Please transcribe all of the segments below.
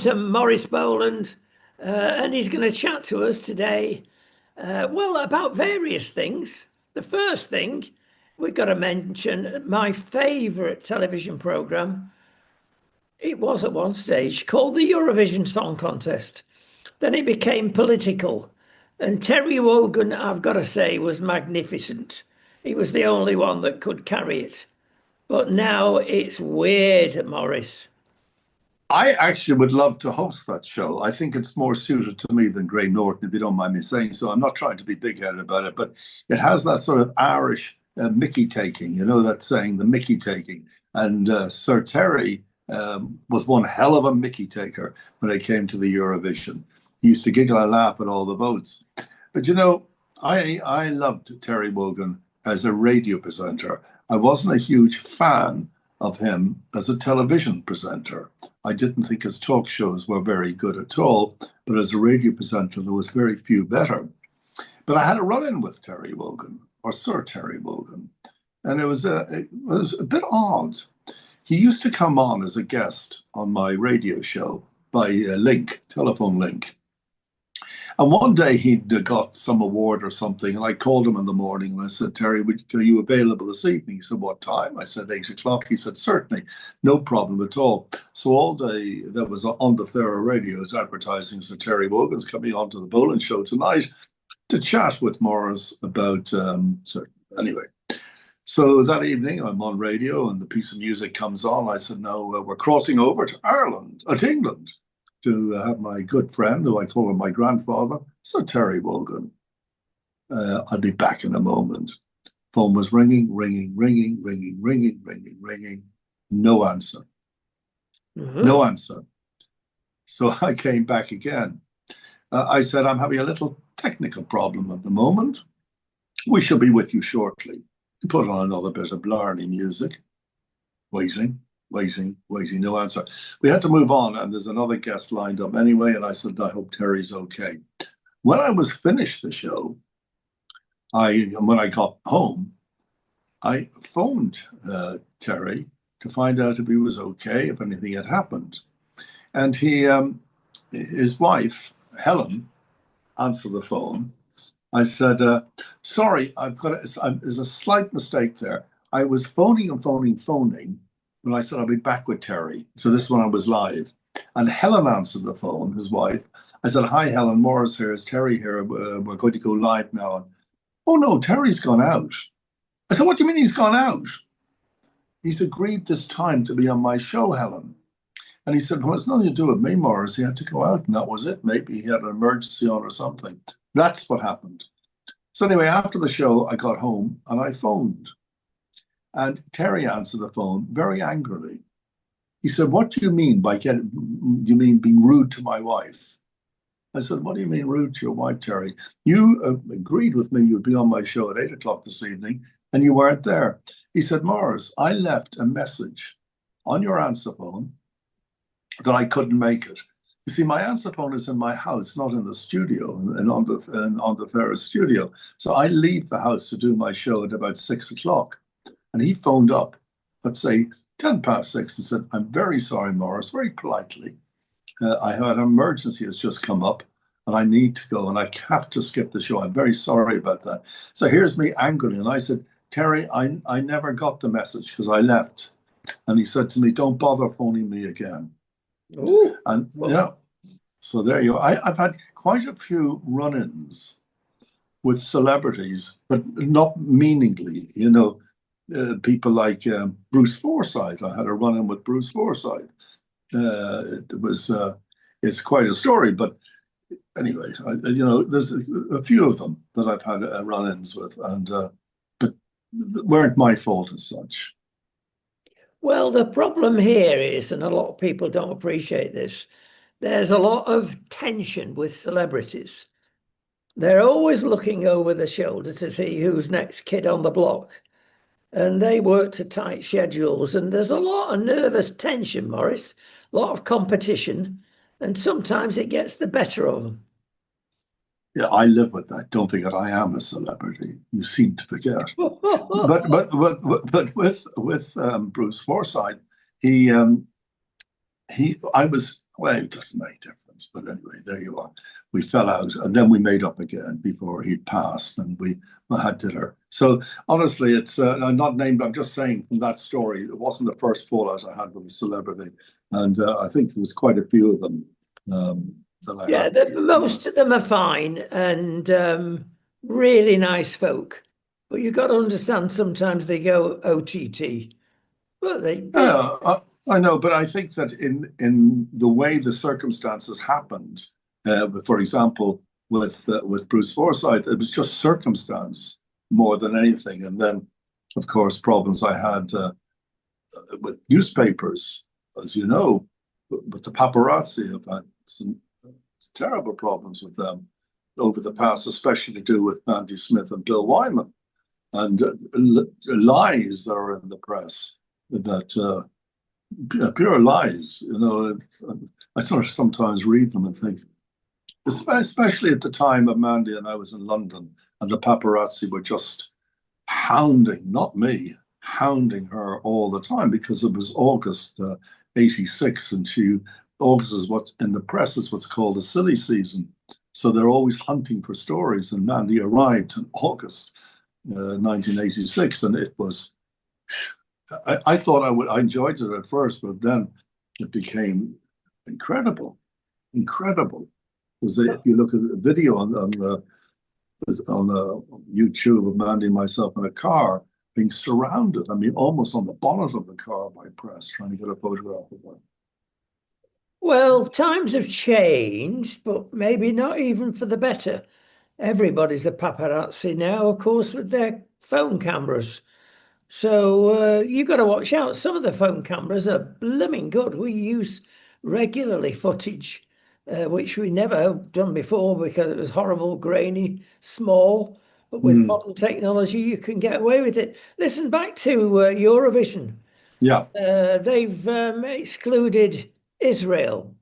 to Maurice Boland, and he's going to chat to us today, well, about various things. The first thing we've got to mention my favourite television programme. It was at one stage called the Eurovision Song Contest. Then it became political. And Terry Wogan, I've got to say, was magnificent. He was the only one that could carry it. But now it's weird, Maurice. I actually would love to host that show. I think it's more suited to me than Graham Norton, if you don't mind me saying so. I'm not trying to be big-headed about it, but it has that sort of Irish Mickey taking, you know, that saying, the Mickey taking. And Sir Terry was one hell of a Mickey taker when it came to the Eurovision. He used to giggle and laugh at all the votes. But, you know, I loved Terry Wogan as a radio presenter. I wasn't a huge fan of him as a television presenter. I didn't think his talk shows were very good at all, but as a radio presenter, there was very few better. But I had a run-in with Terry Wogan, or Sir Terry Wogan, and it was a bit odd. He used to come on as a guest on my radio show by telephone link. And one day he'd got some award or something, and I called him in the morning and I said, Terry, are you available this evening? He said, what time? I said, 8 o'clock. He said, certainly, no problem at all. So all day that was on the Thera radios advertising, so Terry Wogan's coming on to the Boland show tonight to chat with Morris about, anyway. So that evening I'm on radio and the piece of music comes on. I said, no, we're crossing over to to England, to have my good friend, who I call him my grandfather, Sir Terry Wogan. I'll be back in a moment. Phone was ringing. No answer. No answer. So I came back again. I said, I'm having a little technical problem at the moment. We shall be with you shortly. He put on another bit of Blarney music. Waiting, no answer. We had to move on, and there's another guest lined up anyway, and I said, I hope Terry's okay. When I was finished the show, when I got home, I phoned Terry to find out if he was okay, if anything had happened. And his wife, Helen, answered the phone. I said, sorry, there's a slight mistake there. I was phoning, when I said I'll be back with Terry. So this one I was live. And Helen answered the phone, his wife. I said, hi, Helen, Morris here. Is Terry here? We're going to go live now. And, oh, no, Terry's gone out. I said, what do you mean he's gone out? He's agreed this time to be on my show, Helen. And he said, well, it's nothing to do with me, Morris. He had to go out, and that was it. Maybe he had an emergency on or something. That's what happened. So anyway, after the show, I got home and I phoned. And Terry answered the phone very angrily. He said, what do you mean by being rude to my wife? I said, what do you mean rude to your wife, Terry? You agreed with me you'd be on my show at 8 o'clock this evening, and you weren't there. He said, Morris, I left a message on your answer phone that I couldn't make it. You see, my answer phone is in my house, not in the studio, and on the Thera studio. So I leave the house to do my show at about 6 o'clock. And he phoned up, let's say 10 past 6, and said, I'm very sorry, Morris, very politely. I had an emergency has just come up, and I need to go, and I have to skip the show. I'm very sorry about that. So here's me angrily. And I said, Terry, I never got the message because I left. And he said to me, don't bother phoning me again. Ooh. And yeah, so there you are. I've had quite a few run-ins with celebrities, but not meaningly, you know. People like Bruce Forsyth. I had a run-in with Bruce Forsyth. It's quite a story, but anyway, there's a few of them that I've had run-ins with, but weren't my fault as such. Well, the problem here is, and a lot of people don't appreciate this, there's a lot of tension with celebrities. They're always looking over the shoulder to see who's next kid on the block. And they work to tight schedules, and there's a lot of nervous tension, Maurice, a lot of competition, and sometimes it gets the better of them. Yeah, I live with that. Don't forget, I am a celebrity. You seem to forget. but with Bruce Forsyth, I Well, it doesn't make a difference. But anyway, there you are. We fell out, and then we made up again before he passed, and we had dinner. So honestly, it's I'm not named. I'm just saying from that story, it wasn't the first fallout I had with a celebrity, and I think there was quite a few of them that I Yeah, had. most of them are fine and really nice folk. But you've got to understand sometimes they go OTT. Well, they Yeah, I know, but I think that in the way the circumstances happened, for example, with Bruce Forsyth, it was just circumstance more than anything. And then, of course, problems I had with newspapers, as you know, with the paparazzi. I've had some terrible problems with them over the past, especially to do with Andy Smith and Bill Wyman, and lies that are in the press that pure lies. You know, I sort of sometimes read them and think, especially at the time of Mandy and I was in London, and the paparazzi were just hounding, not me, hounding her all the time because it was August '86, and August is what in the press is what's called a silly season. So they're always hunting for stories, and Mandy arrived in August 1986, and it was I thought I enjoyed it at first, but then it became incredible, incredible. Because if you look at the video on YouTube of Mandy and myself in a car being surrounded, I mean, almost on the bonnet of the car by press trying to get a photograph of one. well, times have changed, but maybe not even for the better. Everybody's a paparazzi now, of course, with their phone cameras. So you've got to watch out. Some of the phone cameras are blooming good. We use regularly footage, which we never have done before because it was horrible, grainy, small. But with Mm, modern technology, you can get away with it. Listen back to Eurovision. yeah, They've excluded Israel.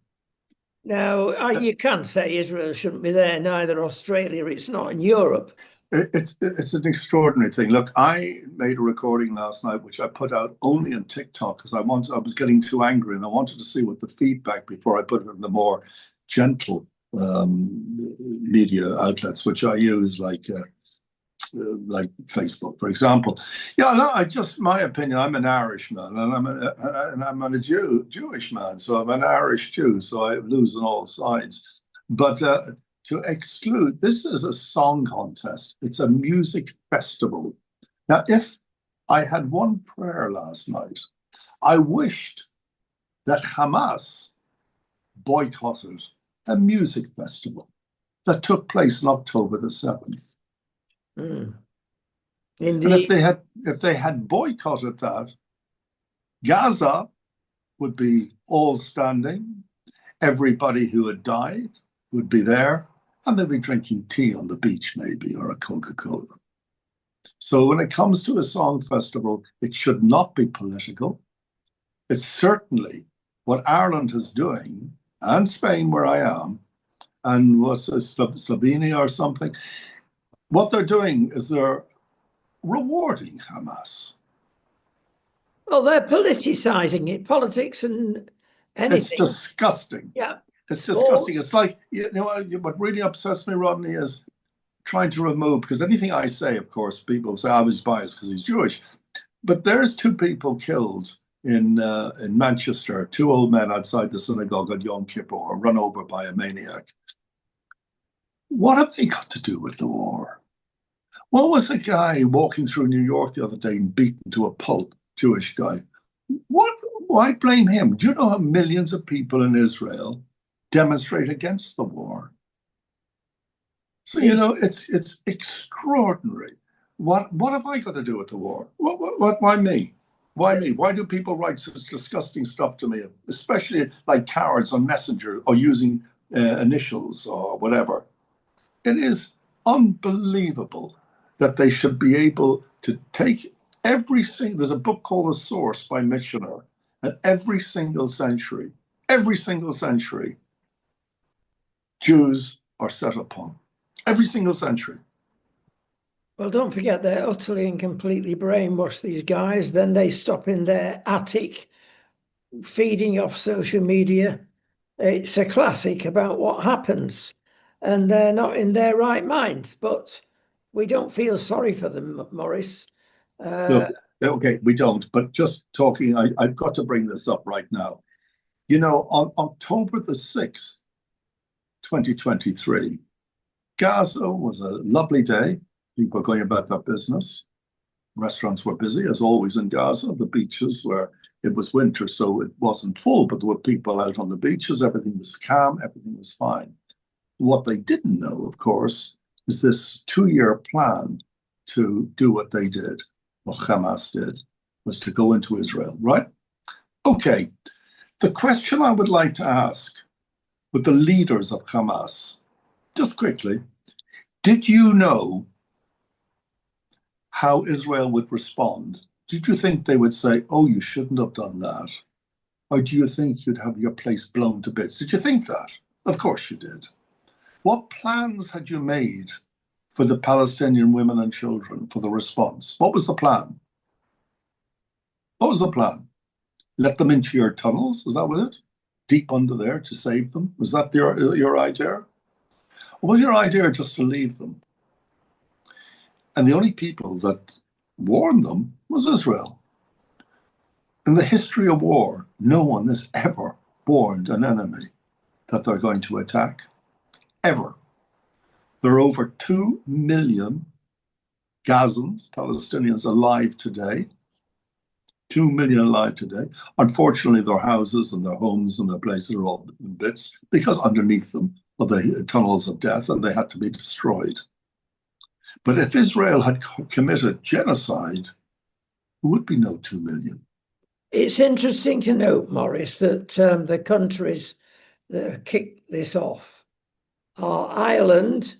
Now, you can't say Israel shouldn't be there, neither Australia. It's not in Europe. it's an extraordinary thing. Look, I made a recording last night, which I put out only on TikTok because I was getting too angry and I wanted to see what the feedback before I put it in the more gentle media outlets, which I use like Facebook, for example. Yeah, no, I just my opinion. I'm an Irishman, and I'm a Jewish man, so I'm an Irish Jew, so I lose on all sides. But to exclude this is a song contest. It's a music festival. Now, if I had one prayer last night, I wished that Hamas boycotted a music festival that took place on October the 7th. Mm, And indeed. if they had boycotted that, Gaza would be all standing. Everybody who had died would be there, and they'd be drinking tea on the beach, maybe, or a Coca-Cola. So when it comes to a song festival, it should not be political. It's certainly what Ireland is doing, and Spain, where I am, and what's Slovenia or something. What they're doing is they're rewarding Hamas. Well, they're politicizing it, politics and It's anything. disgusting. Yeah, It's disgusting. sports. It's like, you know, what really upsets me, Rodney, is trying to remove, because anything I say, of course, people say I was biased because he's Jewish. But there's two people killed in Manchester, two old men outside the synagogue on Yom Kippur, run over by a maniac. What have they got to do with the war? What was a guy walking through New York the other day and beaten to a pulp, Jewish guy? What? Why blame him? Do you know how millions of people in Israel demonstrate against the war? So you know it's extraordinary. What have I got to do with the war? What why me? Why me? Why do people write such disgusting stuff to me, especially like cowards on Messenger or using initials or whatever? It is unbelievable that they should be able to take every single. There's a book called The Source by Michener, and every single century, Jews are set upon. Every single century. Well, don't forget they're utterly and completely brainwashed, these guys. Then they stop in their attic, feeding off social media. It's a classic about what happens, and they're not in their right minds. But we don't feel sorry for them, Maurice. Uh, Look, okay, we don't, but just talking, I've got to bring this up right now. You know, on October the 6th, 2023, Gaza was a lovely day. People were going about their business. Restaurants were busy, as always in Gaza. The beaches were, it was winter, so it wasn't full, but there were people out on the beaches. Everything was calm, everything was fine. What they didn't know, of course, is this 2 year plan to do what they did, what Hamas did, was to go into Israel, right? Okay, the question I would like to ask with the leaders of Hamas, just quickly, did you know how Israel would respond? Did you think they would say, oh, you shouldn't have done that? Or do you think you'd have your place blown to bits? Did you think that? Of course you did. What plans had you made for the Palestinian women and children for the response? What was the plan? What was the plan? Let them into your tunnels? Was that with it? Deep under there to save them? Was that your idea? Or was your idea just to leave them? And the only people that warned them was Israel. In the history of war, no one has ever warned an enemy that they're going to attack. Ever. There are over 2 million Gazans, Palestinians, alive today. 2 million alive today. Unfortunately, their houses and their homes and their places are all in bits because underneath them are the tunnels of death and they had to be destroyed. But if Israel had committed genocide, there would be no 2 million. it's interesting to note, Maurice, that the countries that kicked this off are Ireland,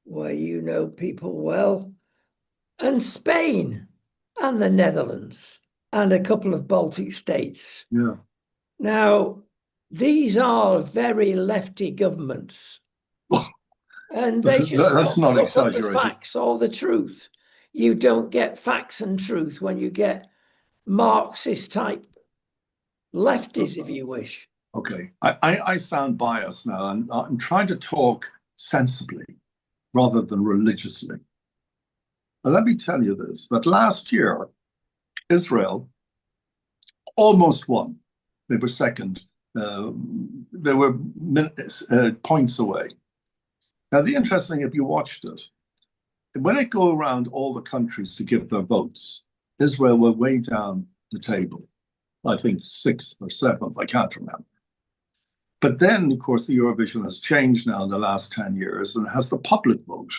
where you know people well, and Spain, and the Netherlands, and a couple of Baltic states. Yeah. Now, these are very lefty governments, and they just That's don't not look at the exaggerated. facts or the truth. You don't get facts and truth when you get Marxist type lefties, if you wish. Okay, I sound biased now, and I'm trying to talk sensibly rather than religiously. And let me tell you this, that last year, Israel almost won. They were second. They were points away. Now, the interesting, if you watched it, when it go around all the countries to give their votes, Israel were way down the table. I think sixth or seventh, I can't remember. But then, of course, the Eurovision has changed now in the last 10 years and has the public vote.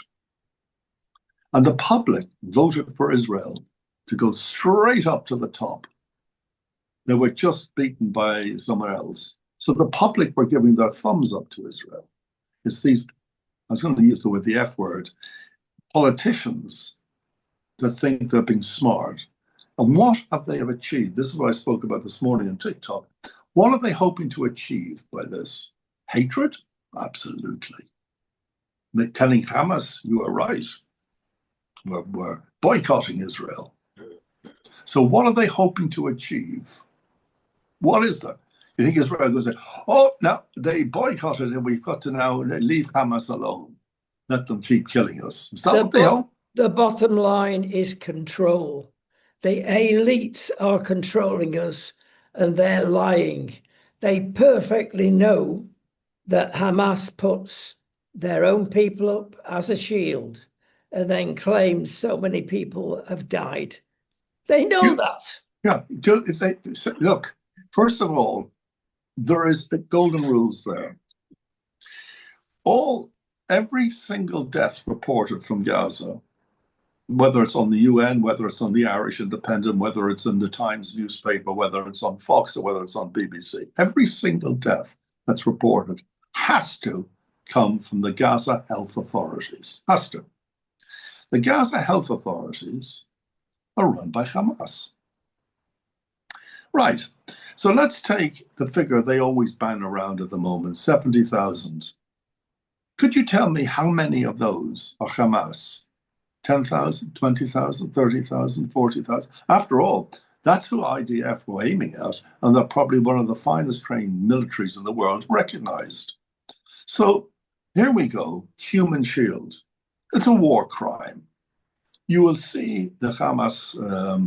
And the public voted for Israel to go straight up to the top. They were just beaten by somewhere else. So the public were giving their thumbs up to Israel. It's these, I was going to use the word, the F word, politicians that think they're being smart. And what have they achieved? This is what I spoke about this morning on TikTok. What are they hoping to achieve by this? Hatred? Absolutely. They're telling Hamas, you are right. We're boycotting Israel. So what are they hoping to achieve? What is that? You think Israel goes, oh, no, they boycotted and we've got to now leave Hamas alone. Let them keep killing us. Is that what they hope? The bottom line is control. The elites are controlling us and they're lying. They perfectly know that Hamas puts their own people up as a shield and then claims so many people have died. They know that. Yeah. Look, first of all, there is the golden rules there. Every single death reported from Gaza, whether it's on the UN, whether it's on the Irish Independent, whether it's in the Times newspaper, whether it's on Fox or whether it's on BBC, every single death that's reported has to come from the Gaza health authorities. Has to. The Gaza health authorities are run by Hamas. Right. So let's take the figure they always ban around at the moment, 70,000. Could you tell me how many of those are Hamas? 10,000, 20,000, 30,000, 40,000? After all, That's who IDF were aiming at, and they're probably one of the finest trained militaries in the world, recognized. So here we go, human shield. It's a war crime. You will see the Hamas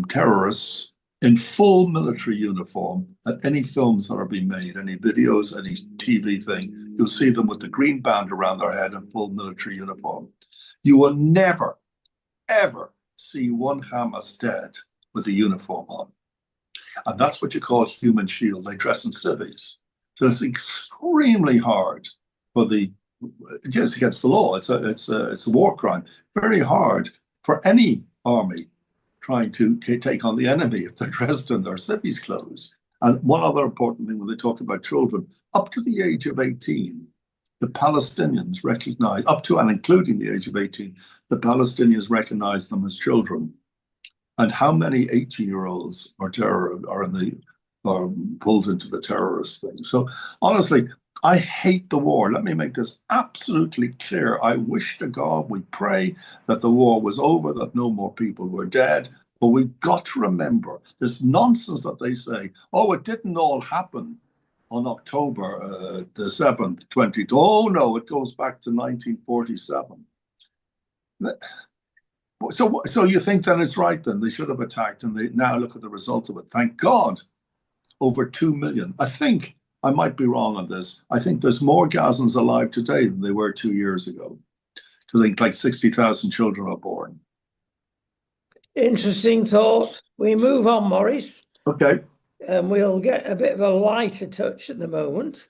terrorists in full military uniform at any films that are being made, any videos, any TV thing. You'll see them with the green band around their head in full military uniform. You will never, ever see one Hamas dead with a uniform on. And that's what you call human shield. They dress in civvies. So it's extremely hard for the, it's against the law. It's a war crime. Very hard for any army trying to take on the enemy if they're dressed in their civvies clothes. And one other important thing when they talk about children, up to the age of 18, the Palestinians recognize, up to and including the age of 18, the Palestinians recognize them as children. And how many 18-year-olds are pulled into the terrorist thing? So honestly, I hate the war. Let me make this absolutely clear. I wish to God, we pray that the war was over, that no more people were dead. But we've got to remember this nonsense that they say, oh, it didn't all happen on October the 7th, 20. Oh, no, it goes back to 1947. So you think that it's right then? They should have attacked, and they now look at the result of it. Thank God, over 2 million. I think, I might be wrong on this, I think there's more Gazans alive today than they were 2 years ago. I think like 60,000 children are born. Interesting thought. We move on, Maurice. Okay. And we'll get a bit of a lighter touch at the moment.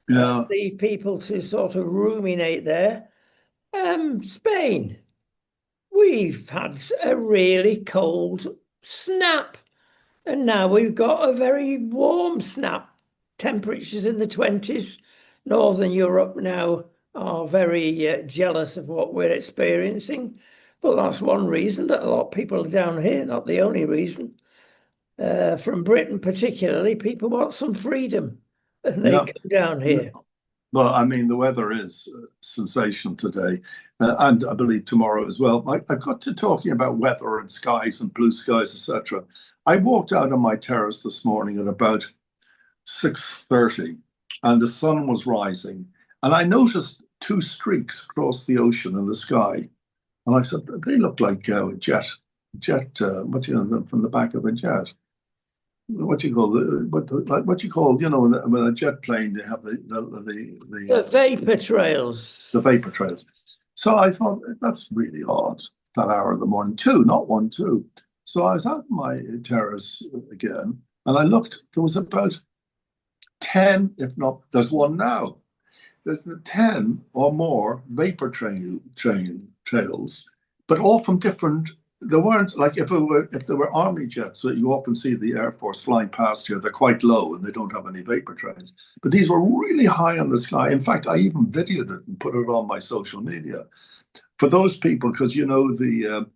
Yeah. Leave people to sort of ruminate there. Spain. We've had a really cold snap, and now we've got a very warm snap. Temperatures in the 20s. Northern Europe now are very jealous of what we're experiencing. But that's one reason that a lot of people are down here, not the only reason. From Britain particularly, people want some freedom, and they go down here. Well, I mean, the weather is sensational today, and I believe tomorrow as well. I've got to talking about weather and skies and blue skies, etc. I walked out on my terrace this morning at about 6:30, and the sun was rising, and I noticed two streaks across the ocean in the sky, and I said they look like a jet. What from the back of a jet. What do you call what you call when a jet plane they have the vapor trails. The vapor trails. So I thought that's really odd that hour of the morning. Two, not one, two. So I was out on my terrace again, and I looked. There was about 10, if not, there's one now. There's 10 or more vapor trails, but all from different. There weren't like if there were army jets that you often see the Air Force flying past here, they're quite low and they don't have any vapor trails. But these were really high in the sky. In fact, I even videoed it and put it on my social media for those people because the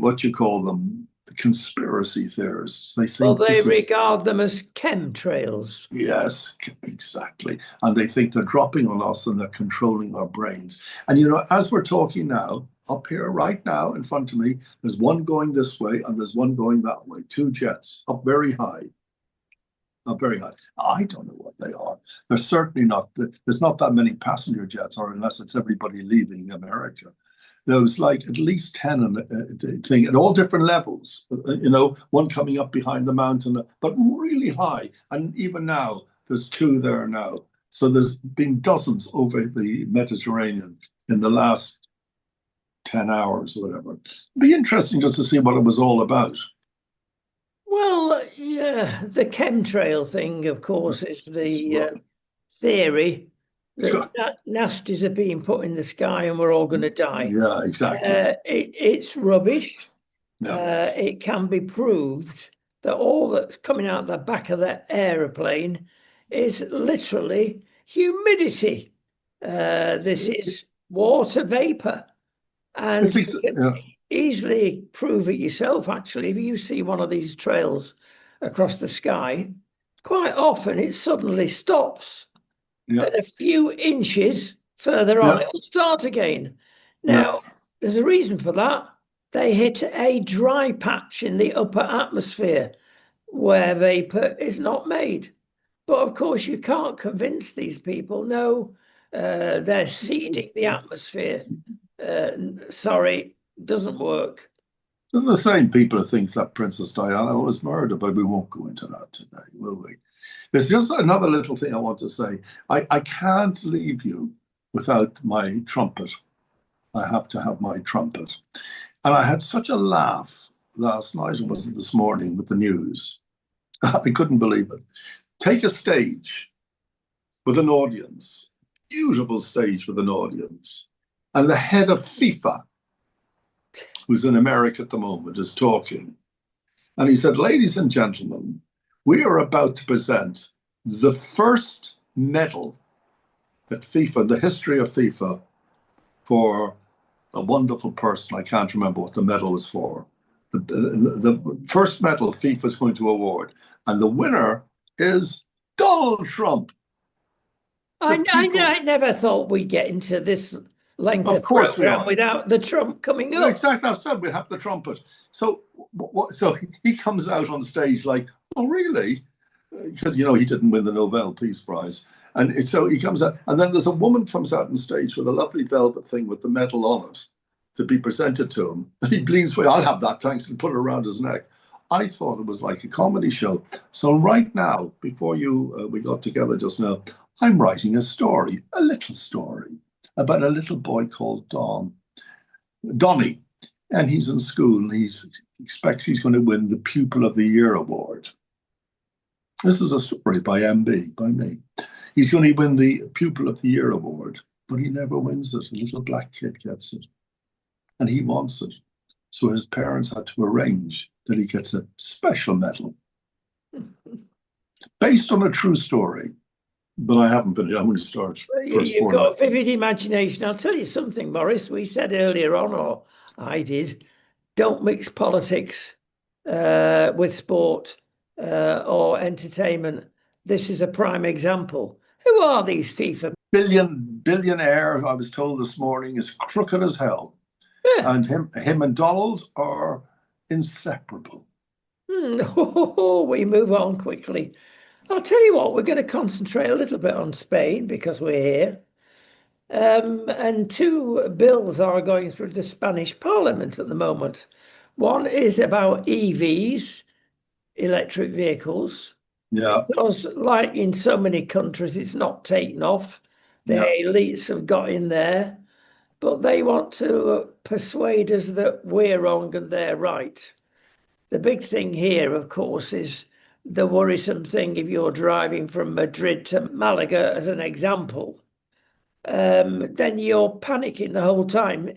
what you call them, the conspiracy theorists. They think they regard them as chemtrails. Yes, exactly. And they think they're dropping on us and they're controlling our brains. And as we're talking now, up here right now in front of me, there's one going this way and there's one going that way. Two jets up very high. Up very high. I don't know what they are. They're certainly not. There's not that many passenger jets, or unless it's everybody leaving America. There was like at least 10 thing at all different levels, one coming up behind the mountain, but really high. And even now, there's two there now. So there's been dozens over the Mediterranean in the last 10 hours or whatever. It'd be interesting just to see what it was all about. Well, yeah, the chemtrail thing, of course, is the theory that nasties are being put in the sky and we're all going to die. Yeah, exactly. It's rubbish. Yeah. It can be proved that all that's coming out the back of that aeroplane is literally humidity. This is water vapor. And you can easily prove it yourself, actually. If you see one of these trails across the sky, quite often it suddenly stops. Yeah. And a few inches further on, it'll start again. Now, there's a reason for that. They hit a dry patch in the upper atmosphere. where vapor is not made. But of course, you can't convince these people. No, they're seeding the atmosphere. Sorry, doesn't work. They're the same people who think that Princess Diana was murdered, but we won't go into that today, will we? There's just another little thing I want to say. I can't leave you without my trumpet. I have to have my trumpet. And I had such a laugh last night, or was it this morning, with the news? I couldn't believe it. Take a stage with an audience, beautiful stage with an audience, and the head of FIFA, who's in America at the moment, is talking. And he said, ladies and gentlemen, we are about to present the first medal at FIFA, the history of FIFA, for a wonderful person. I can't remember what the medal is for. The first medal FIFA is going to award. And the winner is Donald Trump. I never thought we'd get into this length Of of course we program are. without the Trump coming up. Exactly, I've said we have the trumpet. So he comes out on stage like, oh, really? Because, he didn't win the Nobel Peace Prize. And so he comes out, and then there's a woman comes out on stage with a lovely velvet thing with the medal on it to be presented to him. And he leans forward, I'll have that, thanks, and put it around his neck. I thought it was like a comedy show. So right now, before we got together just now, I'm writing a story, a little story, about a little boy called Donnie. And he's in school, and he expects he's going to win the Pupil of the Year award. This is a story by MB, by me. He's going to win the Pupil of the Year award, but he never wins it. A little black kid gets it, and he wants it. So his parents had to arrange that he gets a special medal based on a true story. But I haven't been. I'm going to start. You've got a vivid imagination. I'll tell you something, Maurice. We said earlier on, or I did, don't mix politics with sport or entertainment. This is a prime example. Who are these FIFA? Billionaire, I was told this morning, is crooked as hell. Yeah. And him and Donald are inseparable. We move on quickly. I'll tell you what, we're going to concentrate a little bit on Spain because we're here. And two bills are going through the Spanish Parliament at the moment. One is about EVs, electric vehicles. Yeah. Because, like in so many countries, it's not taken off. The elites have got in there, but they want to persuade us that we're wrong and they're right. The big thing here, of course, is the worrisome thing if you're driving from Madrid to Malaga, as an example, then you're panicking the whole time.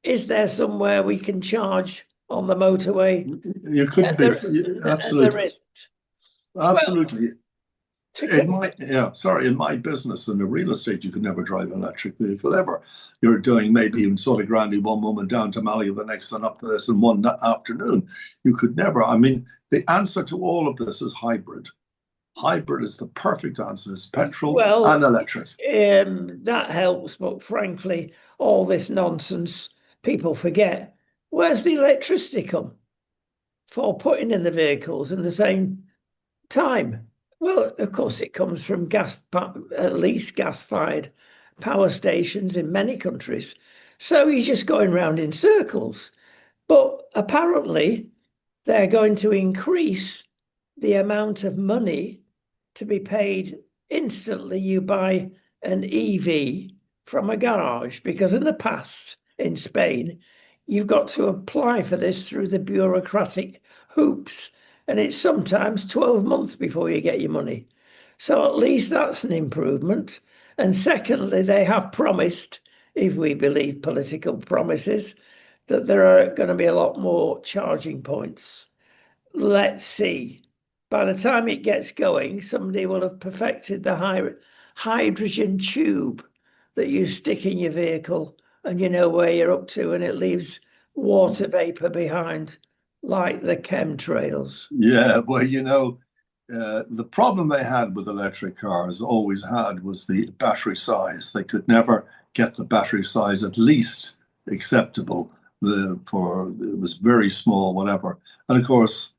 Is there somewhere we can charge on the motorway? You could be, absolutely. Absolutely. Well, in my business, in the real estate, you could never drive an electric vehicle ever. You're doing maybe in Sota Grande one moment, down to Malaga the next, and up to this in one afternoon. You could never. I mean, the answer to all of this is hybrid. Hybrid is the perfect answer. It's petrol and electric. That helps, but frankly, all this nonsense, people forget. Where's the electricity come for putting in the vehicles in the same time? Well, of course, it comes from at least gas-fired power stations in many countries. So he's just going round in circles. But apparently, they're going to increase the amount of money to be paid instantly. You buy an EV from a garage, because in the past in Spain, you've got to apply for this through the bureaucratic hoops. And it's sometimes 12 months before you get your money. So at least that's an improvement. And secondly, they have promised, if we believe political promises, that there are going to be a lot more charging points. Let's see. By the time it gets going, somebody will have perfected the hydrogen tube that you stick in your vehicle and you know where you're up to, and it leaves water vapor behind, like the chemtrails. Yeah, well, the problem they had with electric cars, always had, was the battery size. They could never get the battery size at least acceptable. It was very small, whatever. And of course,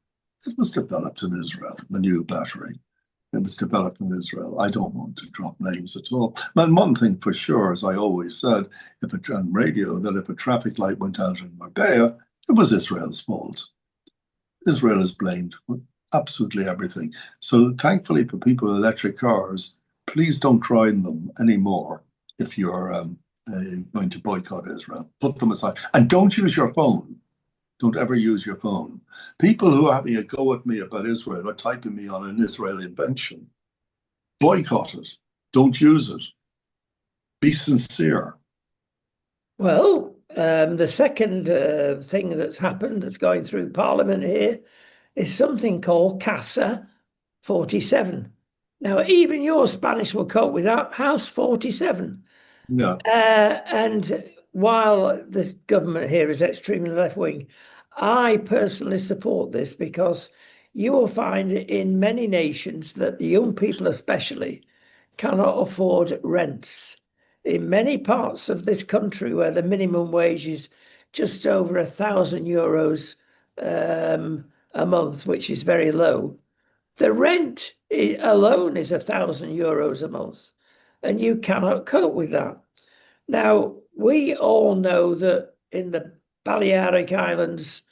It was developed in Israel, the new battery. It was developed in Israel. I don't want to drop names at all. And one thing for sure, as I always said, on radio, that if a traffic light went out in Marbella, it was Israel's fault. Israel is blamed for absolutely everything. So thankfully for people with electric cars, please don't try them anymore if you're going to boycott Israel. Put them aside. And don't use your phone. Don't ever use your phone. People who are having a go at me about Israel are typing me on an Israeli invention. Boycott it. Don't use it. Be sincere. Well, the second thing that's happened that's going through Parliament here is something called Casa 47. Now, even your Spanish will cope with that. House 47. Yeah. And while the government here is extremely left wing, I personally support this because you will find in many nations that the young people, especially, cannot afford rents. In many parts of this country where the minimum wage is just over €1,000 a month, which is very low, the rent alone is €1,000 a month, and you cannot cope with that. Now, we all know that in the Balearic Islands,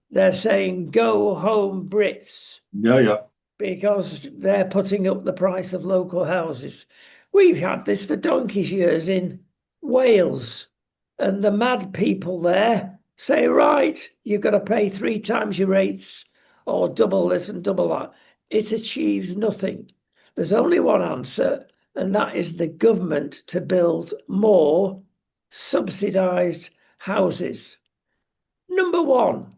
they're saying go home Brits Yeah. because they're putting up the price of local houses. We've had this for donkey's years in Wales, and the mad people there say, right, you've got to pay 3 times your rates or double this and double that. It achieves nothing. There's only one answer, and that is the government to build more subsidised houses. Number one,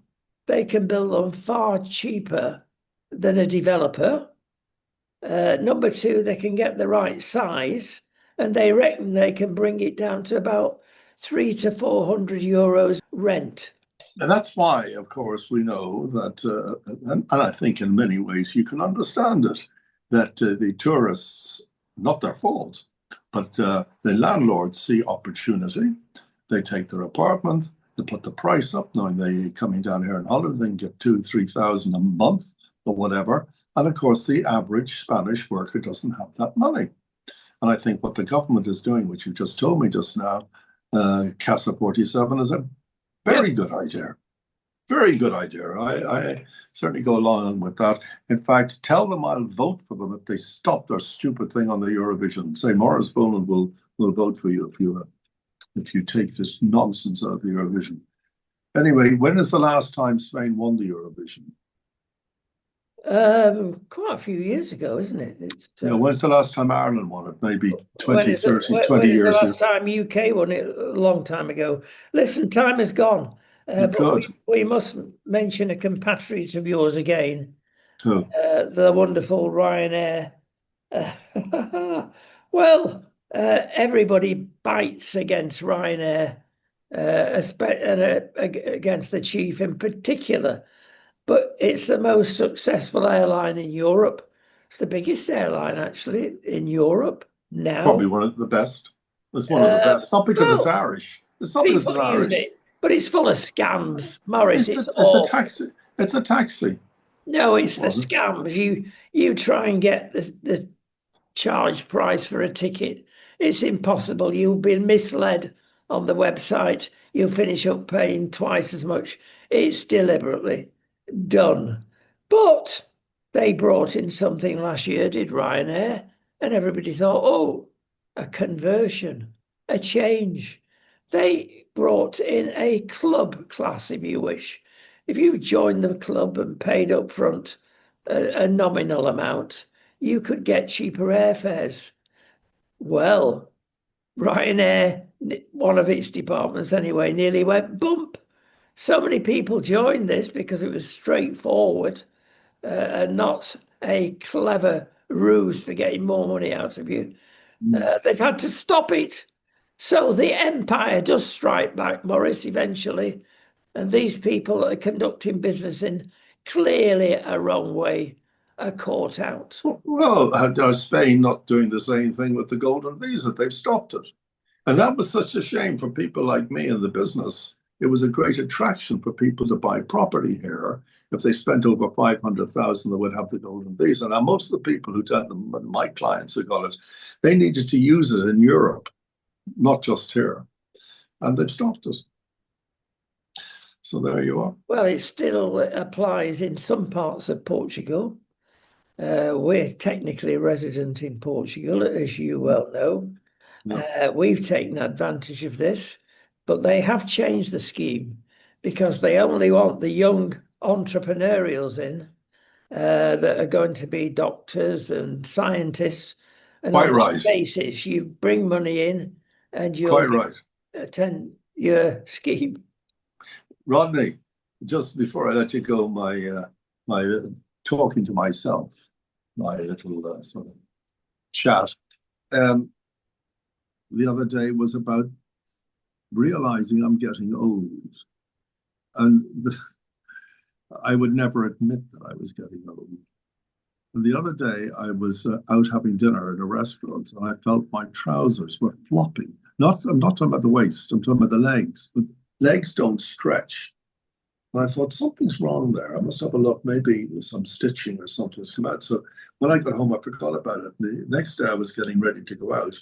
they can build them far cheaper than a developer. Number two, they can get the right size, and they reckon they can bring it down to about €300 to €400 rent. And that's why, of course, we know that, and I think in many ways you can understand it, that the tourists, not their fault, but the landlords see opportunity. They take their apartment, they put the price up, knowing they coming down here in holiday, they can get 2,000 to 3,000 a month or whatever. And of course, the average Spanish worker doesn't have that money. And I think what the government is doing, which you just told me just now, Casa 47 is a very good idea. Very good idea. I certainly go along with that. In fact, tell them I'll vote for them if they stop their stupid thing on the Eurovision. Say Maurice Boland will vote for you if you take this nonsense out of the Eurovision. Anyway, when is the last time Spain won the Eurovision? Quite a few years ago, isn't it? When's the last time Ireland won it? Maybe 20, 30, 20 when is years the ago. last time UK won it? A long time ago. Listen, time has gone. But we must mention a compatriot of yours again. Who? The wonderful Ryanair. Well, everybody bites against Ryanair, against the chief in particular. But it's the most successful airline in Europe. It's the biggest airline, actually, in Europe now. Probably one of the best. It's one of the best. Not because it's Irish. It's not because it's Irish. But it's full of scams, Maurice. It's a taxi. It's a taxi. No, it's the scams. You try and get the charge price for a ticket. It's impossible. You'll be misled on the website. You'll finish up paying twice as much. It's deliberately done. But they brought in something last year, did Ryanair, and everybody thought, oh, a conversion, a change. They brought in a club class, if you wish. If you joined the club and paid up front a nominal amount, you could get cheaper airfares. Well, Ryanair, one of its departments anyway, nearly went bump. So many people joined this because it was straightforward and not a clever ruse for getting more money out of you. They've had to stop it. So the empire does strike back, Maurice, eventually. And these people that are conducting business in clearly a wrong way are caught out. Well, Spain not doing the same thing with the golden visa? They've stopped it. And that was such a shame for people like me in the business. it was a great attraction for people to buy property here. If they spent over 500,000, they would have the golden visa. Now, most of the people who tell them, my clients who got it, they needed to use it in Europe, not just here. And they've stopped it. So there you are. Well, it still applies in some parts of Portugal. We're technically resident in Portugal, as you well know. Yeah. We've taken advantage of this, but they have changed the scheme because they only want the young entrepreneurials in that are going to be doctors and scientists. And Quite on that right. basis, you bring money in and you'll Quite right. attend your scheme. Rodney, just before I let you go, my talking to myself, my little sort of chat, the other day was about realizing I'm getting old, and I would never admit that I was getting old. And the other day, I was out having dinner at a restaurant, and I felt my trousers were flopping. I'm not talking about the waist. I'm talking about the legs. But legs don't stretch. And I thought, something's wrong there. I must have a look. Maybe some stitching or something's come out. So when I got home, I forgot about it. The next day, I was getting ready to go out.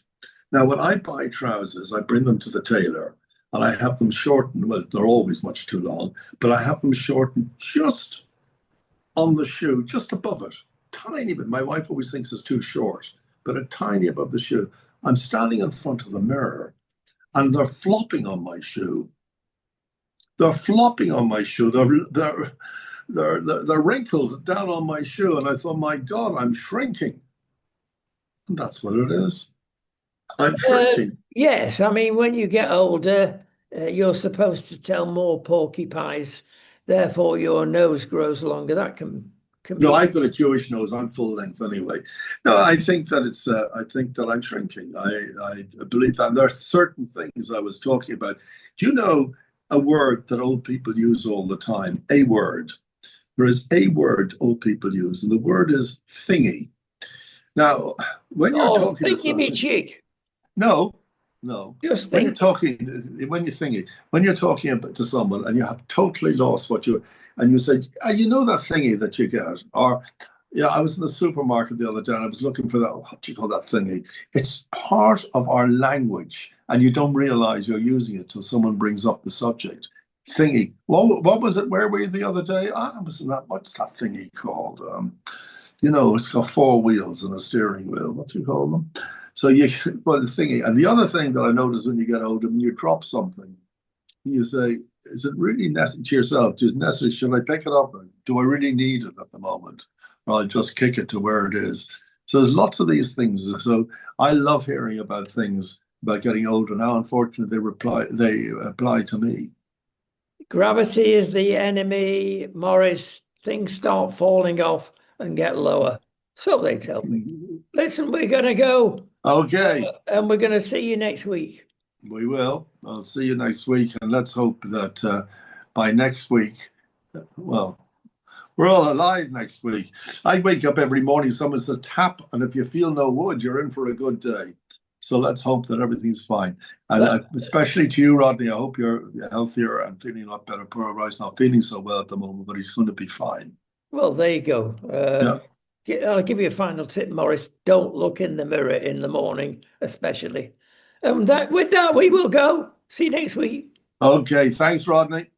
Now, when I buy trousers, I bring them to the tailor and I have them shortened. Well, they're always much too long, but I have them shortened just on the shoe, just above it. Tiny bit. My wife always thinks it's too short, but a tiny above the shoe. I'm standing in front of the mirror and they're flopping on my shoe. They're flopping on my shoe. They're wrinkled down on my shoe. And I thought, my God, I'm shrinking. And that's what it is. I'm shrinking. Yes, I mean, when you get older, you're supposed to tell more porcupines. Therefore, your nose grows longer. That can No, be. I've got a Jewish nose. I'm full length anyway. No, I think that it's. I think that I'm shrinking. I believe that. And there are certain things I was talking about. Do you know a word that old people use all the time? A word. There is a word old people use, and the word is thingy. Now, when you're Oh, talking to thinky me something, cheek. no, no. Just When you're think. talking, when you're talking to someone and you have totally lost what you, and you say, you know that thingy that you get, or yeah, I was in the supermarket the other day and I was looking for that. What do you call that thingy? It's part of our language, and you don't realize you're using it till someone brings up the subject. Thingy. What was it? Where were you the other day? I was in that. What's that thingy called? It's got four wheels and a steering wheel. What do you call them? So but the thingy. And the other thing that I notice when you get older, when you drop something, you say, is it really necessary to yourself? Is it necessary? Should I pick it up? Or do I really need it at the moment? Or I'll just kick it to where it is. So there's lots of these things. So I love hearing about things about getting older. Now, unfortunately, they apply to me. Gravity is the enemy, Morris. Things start falling off and get lower. So they tell me. Listen, we're going to go. Okay. And we're going to see you next week. We will. I'll see you next week. And let's hope that by next week, well, we're all alive next week. I wake up every morning, someone says tap, and if you feel no wood, you're in for a good day. So let's hope that everything's fine. And especially to you, Rodney, I hope you're healthier and feeling a lot better. Poor Roy's not feeling so well at the moment, but he's going to be fine. Well, there you go. I'll give you a final tip, Morris. Don't look in the mirror in the morning, especially. With that, we will go. See you next week. Okay, thanks, Rodney.